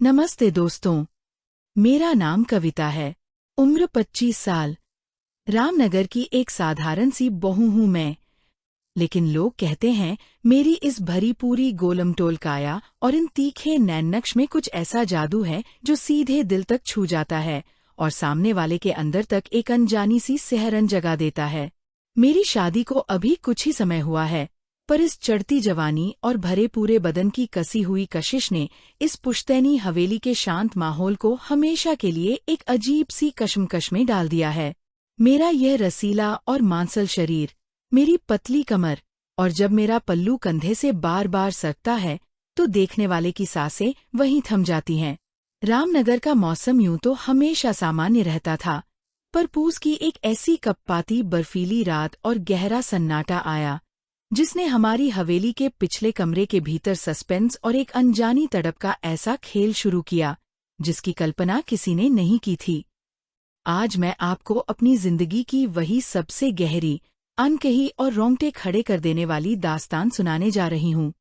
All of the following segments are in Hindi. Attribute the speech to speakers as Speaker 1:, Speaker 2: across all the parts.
Speaker 1: नमस्ते दोस्तों, मेरा नाम कविता है। उम्र 25 साल। रामनगर की एक साधारण सी बहू हूँ मैं। लेकिन लोग कहते हैं मेरी इस भरी पूरी गोलमटोल काया और इन तीखे नैननक्श में कुछ ऐसा जादू है जो सीधे दिल तक छू जाता है और सामने वाले के अंदर तक एक अनजानी सी सिहरन जगा देता है। मेरी शादी को अभी कुछ ही समय हुआ है, पर इस चढ़ती जवानी और भरे पूरे बदन की कसी हुई कशिश ने इस पुश्तैनी हवेली के शांत माहौल को हमेशा के लिए एक अजीब सी कशमकश में डाल दिया है। मेरा यह रसीला और मांसल शरीर, मेरी पतली कमर, और जब मेरा पल्लू कंधे से बार बार सरकता है तो देखने वाले की सांसें वहीं थम जाती हैं। रामनगर का मौसम यूं तो हमेशा सामान्य रहता था, पर पूस की एक ऐसी कपपाती बर्फीली रात और गहरा सन्नाटा आया जिसने हमारी हवेली के पिछले कमरे के भीतर सस्पेंस और एक अनजानी तड़प का ऐसा खेल शुरू किया जिसकी कल्पना किसी ने नहीं की थी। आज मैं आपको अपनी जिंदगी की वही सबसे गहरी, अनकही और रोंगटे खड़े कर देने वाली दास्तान सुनाने जा रही हूँ,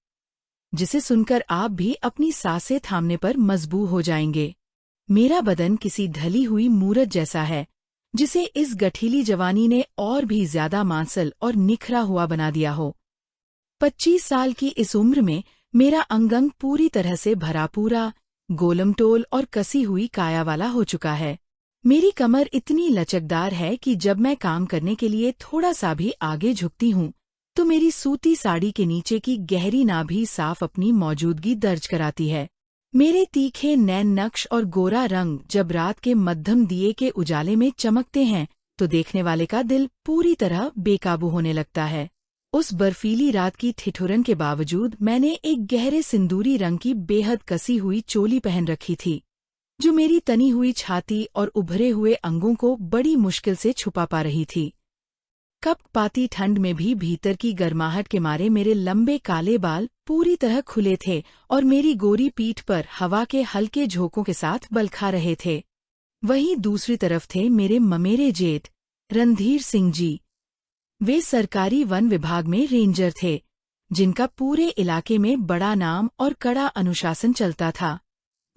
Speaker 1: जिसे सुनकर आप भी अपनी सांसें थामने पर मजबूर हो जाएंगे। मेरा बदन किसी ढली हुई मूरत जैसा है, जिसे इस गठीली जवानी ने और भी ज्यादा मांसल और निखरा हुआ बना दिया हो। 25 साल की इस उम्र में मेरा अंग पूरी तरह से भरा पूरा, गोलमटोल और कसी हुई काया वाला हो चुका है। मेरी कमर इतनी लचकदार है कि जब मैं काम करने के लिए थोड़ा सा भी आगे झुकती हूँ तो मेरी सूती साड़ी के नीचे की गहरी नाभि साफ अपनी मौजूदगी दर्ज कराती है। मेरे तीखे नैन नक्श और गोरा रंग जब रात के मध्यम दिए के उजाले में चमकते हैं तो देखने वाले का दिल पूरी तरह बेकाबू होने लगता है। उस बर्फीली रात की ठिठुरन के बावजूद मैंने एक गहरे सिंदूरी रंग की बेहद कसी हुई चोली पहन रखी थी, जो मेरी तनी हुई छाती और उभरे हुए अंगों को बड़ी मुश्किल से छुपा पा रही थी। कपपाती ठंड में भी भीतर की गर्माहट के मारे मेरे लंबे काले बाल पूरी तरह खुले थे और मेरी गोरी पीठ पर हवा के हल्के झोंकों के साथ बलखा रहे थे। वहीं दूसरी तरफ थे मेरे ममेरे जेठ रणधीर सिंह जी। वे सरकारी वन विभाग में रेंजर थे, जिनका पूरे इलाके में बड़ा नाम और कड़ा अनुशासन चलता था।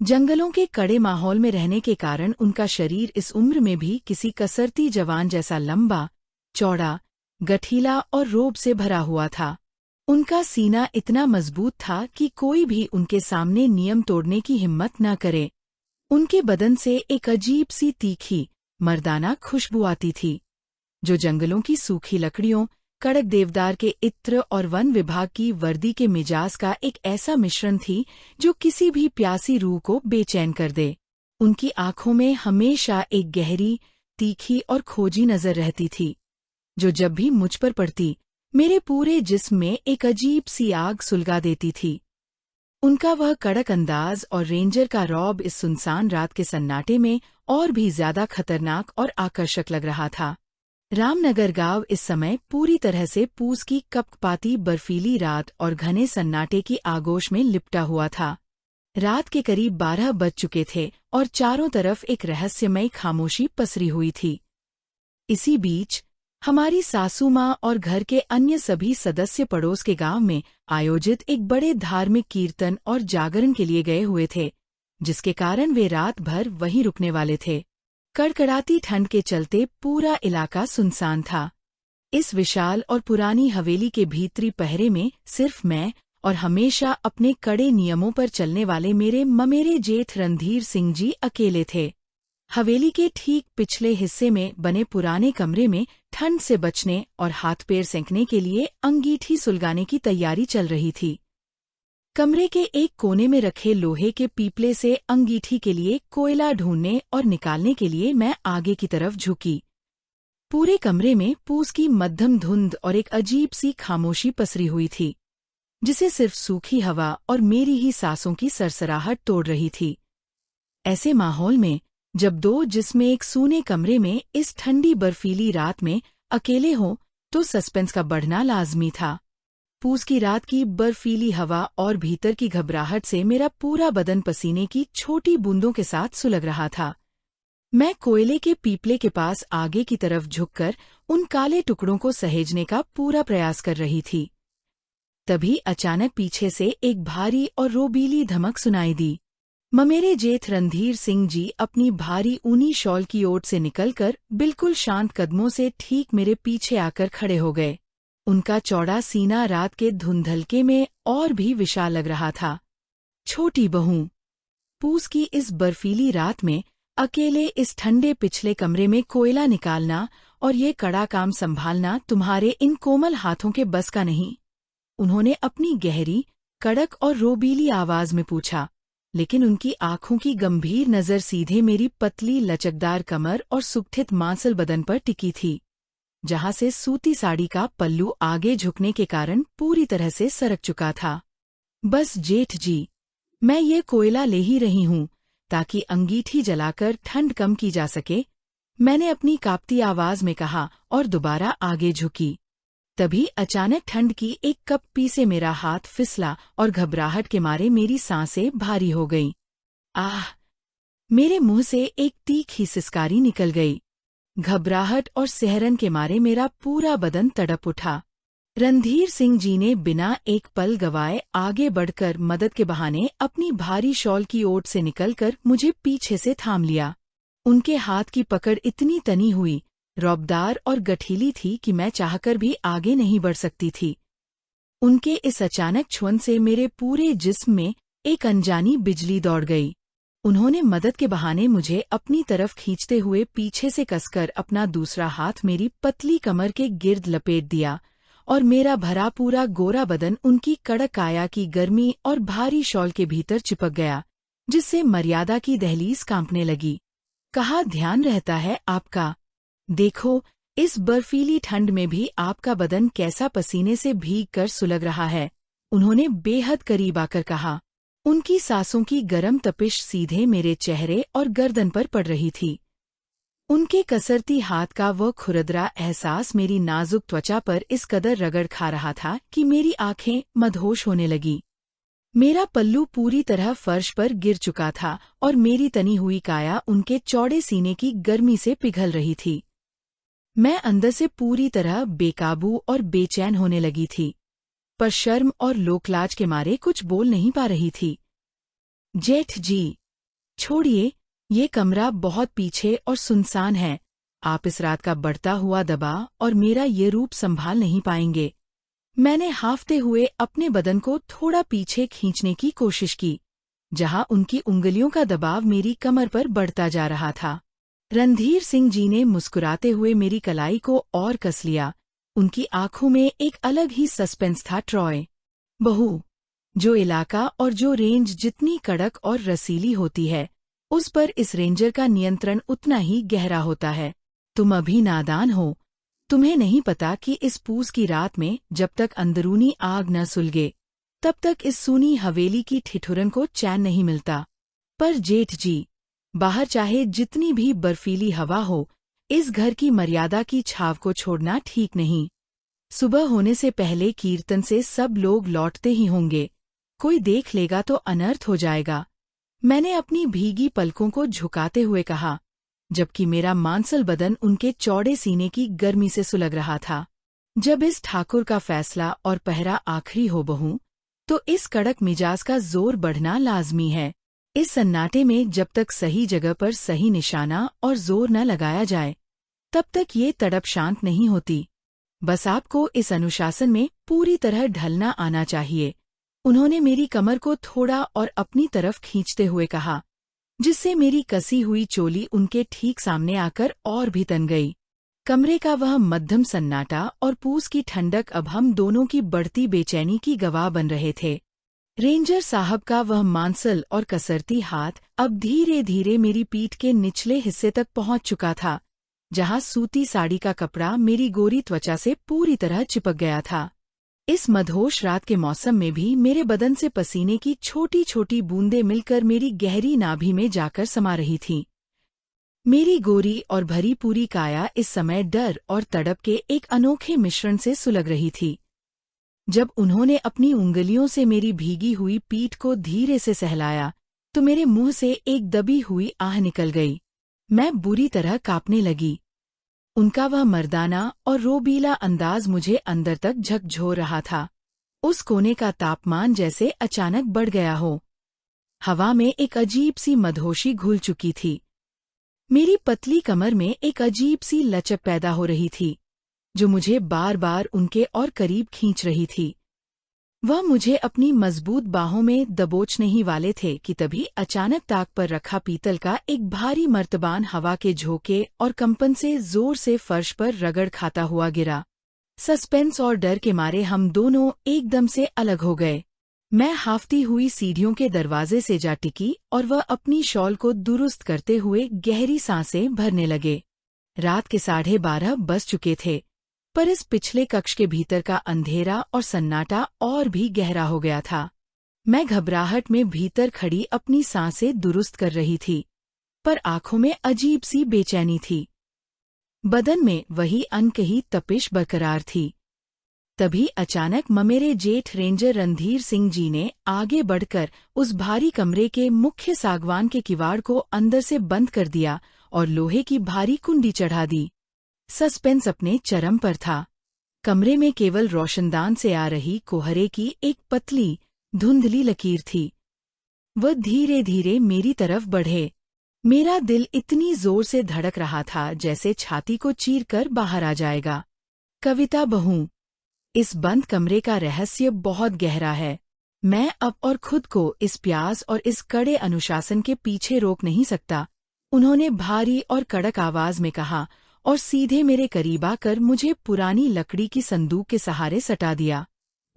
Speaker 1: जंगलों के कड़े माहौल में रहने के कारण उनका शरीर इस उम्र में भी किसी कसरती जवान जैसा लंबा, चौड़ा, गठीला और रोब से भरा हुआ था। उनका सीना इतना मजबूत था कि कोई भी उनके सामने नियम तोड़ने की हिम्मत न करे। उनके बदन से एक अजीब सी तीखी, मर्दाना खुशबू आती थी, जो जंगलों की सूखी लकड़ियों, कड़क देवदार के इत्र और वन विभाग की वर्दी के मिजाज का एक ऐसा मिश्रण थी जो किसी भी प्यासी रूह को बेचैन कर दे। उनकी आंखों में हमेशा एक गहरी, तीखी और खोजी नजर रहती थी, जो जब भी मुझ पर पड़ती मेरे पूरे जिस्म में एक अजीब सी आग सुलगा देती थी। उनका वह कड़क अंदाज और रेंजर का रौब इस सुनसान रात के सन्नाटे में और भी ज्यादा खतरनाक और आकर्षक लग रहा था। रामनगर गांव इस समय पूरी तरह से पूस की कपकपाती बर्फीली रात और घने सन्नाटे की आगोश में लिपटा हुआ था। रात के करीब 12 बज चुके थे और चारों तरफ एक रहस्यमयी खामोशी पसरी हुई थी। इसी बीच हमारी सासू माँ और घर के अन्य सभी सदस्य पड़ोस के गांव में आयोजित एक बड़े धार्मिक कीर्तन और जागरण के लिए गए हुए थे, जिसके कारण वे रात भर वहीं रुकने वाले थे। कड़कड़ाती ठंड के चलते पूरा इलाका सुनसान था। इस विशाल और पुरानी हवेली के भीतरी पहरे में सिर्फ मैं और हमेशा अपने कड़े नियमों पर चलने वाले मेरे ममेरे जेठ रणधीर सिंह जी अकेले थे। हवेली के ठीक पिछले हिस्से में बने पुराने कमरे में ठंड से बचने और हाथ पैर सेंकने के लिए अंगीठी सुलगाने की तैयारी चल रही थी। कमरे के एक कोने में रखे लोहे के पीपले से अंगीठी के लिए कोयला ढूंढने और निकालने के लिए मैं आगे की तरफ झुकी। पूरे कमरे में पूस की मध्यम धुंध और एक अजीब सी खामोशी पसरी हुई थी, जिसे सिर्फ सूखी हवा और मेरी ही सांसों की सरसराहट तोड़ रही थी। ऐसे माहौल में जब दो जिसमें एक सूने कमरे में इस ठंडी बर्फीली रात में अकेले हों तो सस्पेंस का बढ़ना लाजमी था। पूस की रात की बर्फीली हवा और भीतर की घबराहट से मेरा पूरा बदन पसीने की छोटी बूंदों के साथ सुलग रहा था। मैं कोयले के पीपले के पास आगे की तरफ झुककर उन काले टुकड़ों को सहेजने का पूरा प्रयास कर रही थी। तभी अचानक पीछे से एक भारी और रोबीली धमक सुनाई दी। मेरे जेठ रणधीर सिंह जी अपनी भारी ऊनी शॉल की ओट से निकलकर बिल्कुल शांत कदमों से ठीक मेरे पीछे आकर खड़े हो गए। उनका चौड़ा सीना रात के धुंधलके में और भी विशाल लग रहा था। छोटी बहू, पूस की इस बर्फीली रात में अकेले इस ठंडे पिछले कमरे में कोयला निकालना और ये कड़ा काम संभालना तुम्हारे इन कोमल हाथों के बस का नहीं। उन्होंने अपनी गहरी, कड़क और रोबीली आवाज में पूछा, लेकिन उनकी आंखों की गंभीर नजर सीधे मेरी पतली लचकदार कमर और सुगठित मांसल बदन पर टिकी थी, जहां से सूती साड़ी का पल्लू आगे झुकने के कारण पूरी तरह से सरक चुका था। बस जेठ जी, मैं ये कोयला ले ही रही हूँ ताकि अंगीठी जलाकर ठंड कम की जा सके, मैंने अपनी कांपती आवाज में कहा और दोबारा आगे झुकी। तभी अचानक ठंड की एक कप पी से मेरा हाथ फिसला और घबराहट के मारे मेरी सांसें भारी हो गईं। आह! मेरे मुंह से एक तीखी सिसकारी निकल गई। घबराहट और सिहरन के मारे मेरा पूरा बदन तड़प उठा। रणधीर सिंह जी ने बिना एक पल गवाए आगे बढ़कर मदद के बहाने अपनी भारी शॉल की ओट से निकलकर मुझे पीछे से थाम लिया। उनके हाथ की पकड़ इतनी तनी हुई, रौबदार और गठीली थी कि मैं चाहकर भी आगे नहीं बढ़ सकती थी। उनके इस अचानक छुअन से मेरे पूरे जिस्म में एक अनजानी बिजली दौड़ गई। उन्होंने मदद के बहाने मुझे अपनी तरफ खींचते हुए पीछे से कसकर अपना दूसरा हाथ मेरी पतली कमर के गिर्द लपेट दिया और मेरा भरा पूरा गोरा बदन उनकी कड़क काया की गर्मी और भारी शॉल के भीतर चिपक गया, जिससे मर्यादा की दहलीज कांपने लगी। कहा, ध्यान रहता है आपका? देखो, इस बर्फीली ठंड में भी आपका बदन कैसा पसीने से भीग कर सुलग रहा है, उन्होंने बेहद करीब आकर कहा। उनकी सांसों की गर्म तपिश सीधे मेरे चेहरे और गर्दन पर पड़ रही थी। उनके कसरती हाथ का वह खुरदरा एहसास मेरी नाजुक त्वचा पर इस कदर रगड़ खा रहा था कि मेरी आंखें मदहोश होने लगी। मेरा पल्लू पूरी तरह फर्श पर गिर चुका था और मेरी तनी हुई काया उनके चौड़े सीने की गर्मी से पिघल रही थी। मैं अंदर से पूरी तरह बेकाबू और बेचैन होने लगी थी, पर शर्म और लोकलाज के मारे कुछ बोल नहीं पा रही थी। जेठ जी, छोड़िए, ये कमरा बहुत पीछे और सुनसान है। आप इस रात का बढ़ता हुआ दबाव और मेरा ये रूप संभाल नहीं पाएंगे। मैंने हांफते हुए अपने बदन को थोड़ा पीछे खींचने की कोशिश की, जहां उनकी उंगलियों का दबाव मेरी कमर पर बढ़ता जा रहा था। रणधीर सिंह जी ने मुस्कुराते हुए मेरी कलाई को और कस लिया। उनकी आंखों में एक अलग ही सस्पेंस था। ट्रॉय बहू, जो इलाका और जो रेंज जितनी कड़क और रसीली होती है, उस पर इस रेंजर का नियंत्रण उतना ही गहरा होता है। तुम अभी नादान हो। तुम्हें नहीं पता कि इस पूस की रात में जब तक अंदरूनी आग न सुलगे, तब तक इस सूनी हवेली की ठिठुरन को चैन नहीं मिलता। पर जेठ जी, बाहर चाहे जितनी भी बर्फीली हवा हो, इस घर की मर्यादा की छाव को छोड़ना ठीक नहीं। सुबह होने से पहले कीर्तन से सब लोग लौटते ही होंगे। कोई देख लेगा तो अनर्थ हो जाएगा। मैंने अपनी भीगी पलकों को झुकाते हुए कहा, जबकि मेरा मांसल बदन उनके चौड़े सीने की गर्मी से सुलग रहा था। जब इस ठाकुर का फैसला और पहरा आखिरी हो बहू, तो इस कड़क मिजाज का जोर बढ़ना लाजमी है। इस सन्नाटे में जब तक सही जगह पर सही निशाना और जोर न लगाया जाए, तब तक ये तड़प शांत नहीं होती। बस आपको इस अनुशासन में पूरी तरह ढलना आना चाहिए। उन्होंने मेरी कमर को थोड़ा और अपनी तरफ खींचते हुए कहा, जिससे मेरी कसी हुई चोली उनके ठीक सामने आकर और भी तन गई। कमरे का वह मध्यम सन्नाटा और पूस की ठंडक अब हम दोनों की बढ़ती बेचैनी की गवाह बन रहे थे। रेंजर साहब का वह मांसल और कसरती हाथ अब धीरे धीरे मेरी पीठ के निचले हिस्से तक पहुंच चुका था, जहां सूती साड़ी का कपड़ा मेरी गोरी त्वचा से पूरी तरह चिपक गया था। इस मदहोश रात के मौसम में भी मेरे बदन से पसीने की छोटी छोटी बूंदें मिलकर मेरी गहरी नाभि में जाकर समा रही थीं। मेरी गोरी और भरी पूरी काया इस समय डर और तड़प के एक अनोखे मिश्रण से सुलग रही थी। जब उन्होंने अपनी उंगलियों से मेरी भीगी हुई पीठ को धीरे से सहलाया, तो मेरे मुंह से एक दबी हुई आह निकल गई। मैं बुरी तरह कांपने लगी। उनका वह मर्दाना और रोबीला अंदाज मुझे अंदर तक झकझोर रहा था। उस कोने का तापमान जैसे अचानक बढ़ गया हो। हवा में एक अजीब सी मदहोशी घुल चुकी थी। मेरी पतली कमर में एक अजीब सी लचक पैदा हो रही थी, जो मुझे बार बार उनके और करीब खींच रही थी। वह मुझे अपनी मजबूत बाहों में दबोचने ही वाले थे कि तभी अचानक ताक पर रखा पीतल का एक भारी मर्तबान हवा के झोंके और कंपन से जोर से फर्श पर रगड़ खाता हुआ गिरा। सस्पेंस और डर के मारे हम दोनों एकदम से अलग हो गए। मैं हाफती हुई सीढ़ियों के दरवाजे से जा टिकी और वह अपनी शॉल को दुरुस्त करते हुए गहरी सांसें भरने लगे। रात के 12:30 बज चुके थे, पर इस पिछले कक्ष के भीतर का अंधेरा और सन्नाटा और भी गहरा हो गया था। मैं घबराहट में भीतर खड़ी अपनी सांसें दुरुस्त कर रही थी, पर आंखों में अजीब सी बेचैनी थी। बदन में वही अनकही तपिश बरकरार थी। तभी अचानक मेरे जेठ रेंजर रणधीर सिंह जी ने आगे बढ़कर उस भारी कमरे के मुख्य सागवान के किवाड़ को अंदर से बंद कर दिया और लोहे की भारी कुंडी चढ़ा दी। सस्पेंस अपने चरम पर था। कमरे में केवल रोशनदान से आ रही कोहरे की एक पतली, धुंधली लकीर थी। वह धीरे धीरे मेरी तरफ बढ़े। मेरा दिल इतनी जोर से धड़क रहा था जैसे छाती को चीरकर बाहर आ जाएगा। कविता बहू, इस बंद कमरे का रहस्य बहुत गहरा है। मैं अब और खुद को इस प्यास और इस कड़े अनुशासन के पीछे रोक नहीं सकता, उन्होंने भारी और कड़क आवाज में कहा और सीधे मेरे करीब आकर मुझे पुरानी लकड़ी की संदूक के सहारे सटा दिया।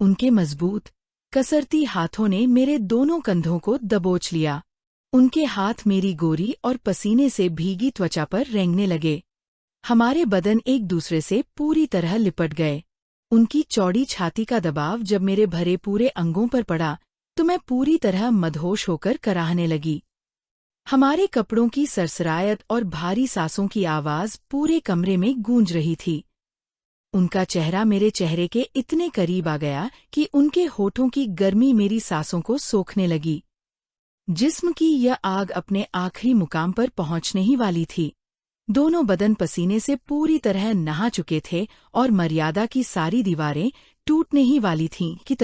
Speaker 1: उनके मजबूत, कसरती हाथों ने मेरे दोनों कंधों को दबोच लिया। उनके हाथ मेरी गोरी और पसीने से भीगी त्वचा पर रेंगने लगे। हमारे बदन एक दूसरे से पूरी तरह लिपट गए। उनकी चौड़ी छाती का दबाव जब मेरे भरे पूरे अंगों पर पड़ा तो मैं पूरी तरह मदहोश होकर कराहने लगी। हमारे कपड़ों की सरसराहट और भारी सांसों की आवाज पूरे कमरे में गूंज रही थी। उनका चेहरा मेरे चेहरे के इतने करीब आ गया कि उनके होठों की गर्मी मेरी सांसों को सोखने लगी। जिस्म की यह आग अपने आखिरी मुकाम पर पहुंचने ही वाली थी। दोनों बदन पसीने से पूरी तरह नहा चुके थे और मर्यादा की सारी दीवारें टूटने ही वाली थीं कि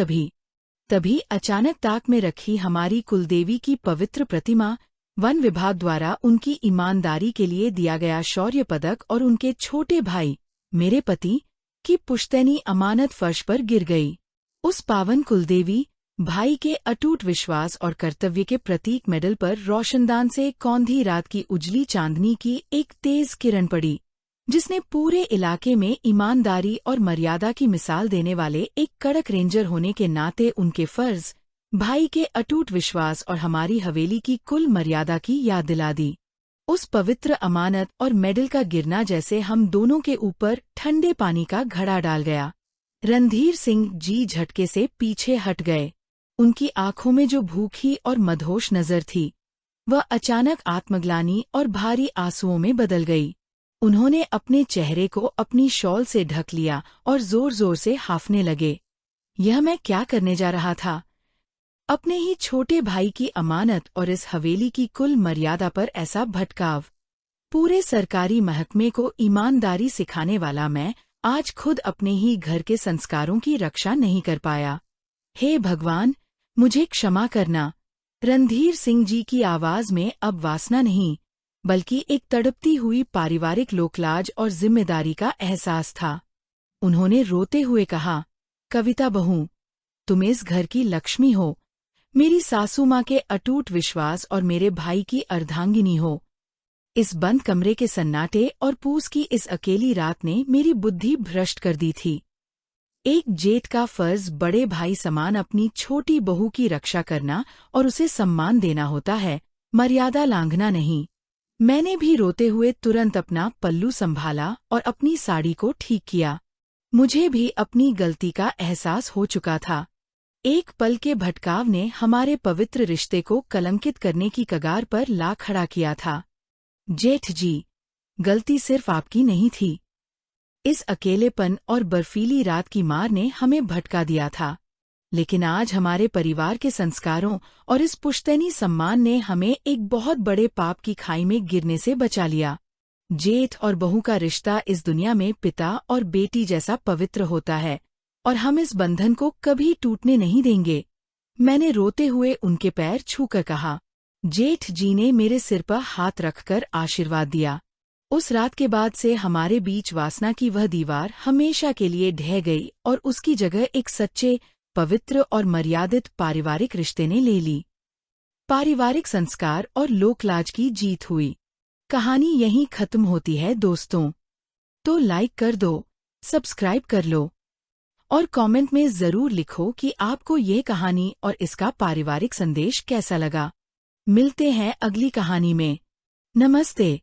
Speaker 1: तभी अचानक ताक में रखी हमारी कुलदेवी की पवित्र प्रतिमा, वन विभाग द्वारा उनकी ईमानदारी के लिए दिया गया शौर्य पदक और उनके छोटे भाई, मेरे पति, की पुश्तैनी अमानत फर्श पर गिर गई। उस पावन कुलदेवी, भाई के अटूट विश्वास और कर्तव्य के प्रतीक मेडल पर रोशनदान से कौंधी रात की उजली चांदनी की एक तेज किरण पड़ी, जिसने पूरे इलाके में ईमानदारी और मर्यादा की मिसाल देने वाले एक कड़क रेंजर होने के नाते उनके फर्ज, भाई के अटूट विश्वास और हमारी हवेली की कुल मर्यादा की याद दिला दी। उस पवित्र अमानत और मेडल का गिरना जैसे हम दोनों के ऊपर ठंडे पानी का घड़ा डाल गया। रणधीर सिंह जी झटके से पीछे हट गए। उनकी आंखों में जो भूखी और मदहोश नजर थी, वह अचानक आत्मग्लानि और भारी आंसुओं में बदल गई। उन्होंने अपने चेहरे को अपनी शॉल से ढक लिया और जोर जोर से हांफने लगे। यह मैं क्या करने जा रहा था? अपने ही छोटे भाई की अमानत और इस हवेली की कुल मर्यादा पर ऐसा भटकाव। पूरे सरकारी महकमे को ईमानदारी सिखाने वाला मैं आज खुद अपने ही घर के संस्कारों की रक्षा नहीं कर पाया। हे भगवान, मुझे क्षमा करना। रणधीर सिंह जी की आवाज में अब वासना नहीं, बल्कि एक तड़पती हुई पारिवारिक लोकलाज और जिम्मेदारी का एहसास था। उन्होंने रोते हुए कहा, कविता बहू, तुम इस घर की लक्ष्मी हो, मेरी सासू माँ के अटूट विश्वास और मेरे भाई की अर्धांगिनी हो। इस बंद कमरे के सन्नाटे और पूस की इस अकेली रात ने मेरी बुद्धि भ्रष्ट कर दी थी। एक जेठ का फर्ज बड़े भाई समान अपनी छोटी बहू की रक्षा करना और उसे सम्मान देना होता है, मर्यादा लांघना नहीं। मैंने भी रोते हुए तुरंत अपना पल्लू संभाला और अपनी साड़ी को ठीक किया। मुझे भी अपनी गलती का एहसास हो चुका था। एक पल के भटकाव ने हमारे पवित्र रिश्ते को कलंकित करने की कगार पर ला खड़ा किया था। जेठ जी, गलती सिर्फ आपकी नहीं थी। इस अकेलेपन और बर्फीली रात की मार ने हमें भटका दिया था, लेकिन आज हमारे परिवार के संस्कारों और इस पुश्तैनी सम्मान ने हमें एक बहुत बड़े पाप की खाई में गिरने से बचा लिया। जेठ और बहू का रिश्ता इस दुनिया में पिता और बेटी जैसा पवित्र होता है और हम इस बंधन को कभी टूटने नहीं देंगे। मैंने रोते हुए उनके पैर छूकर कहा। जेठ जी ने मेरे सिर पर हाथ रखकर आशीर्वाद दिया। उस रात के बाद से हमारे बीच वासना की वह दीवार हमेशा के लिए ढह गई और उसकी जगह एक सच्चे, पवित्र और मर्यादित पारिवारिक रिश्ते ने ले ली। पारिवारिक संस्कार और लोकलाज की जीत हुई। कहानी यहीं खत्म होती है दोस्तों। तो लाइक कर दो, सब्सक्राइब कर लो और कमेंट में जरूर लिखो कि आपको ये कहानी और इसका पारिवारिक संदेश कैसा लगा। मिलते हैं अगली कहानी में। नमस्ते।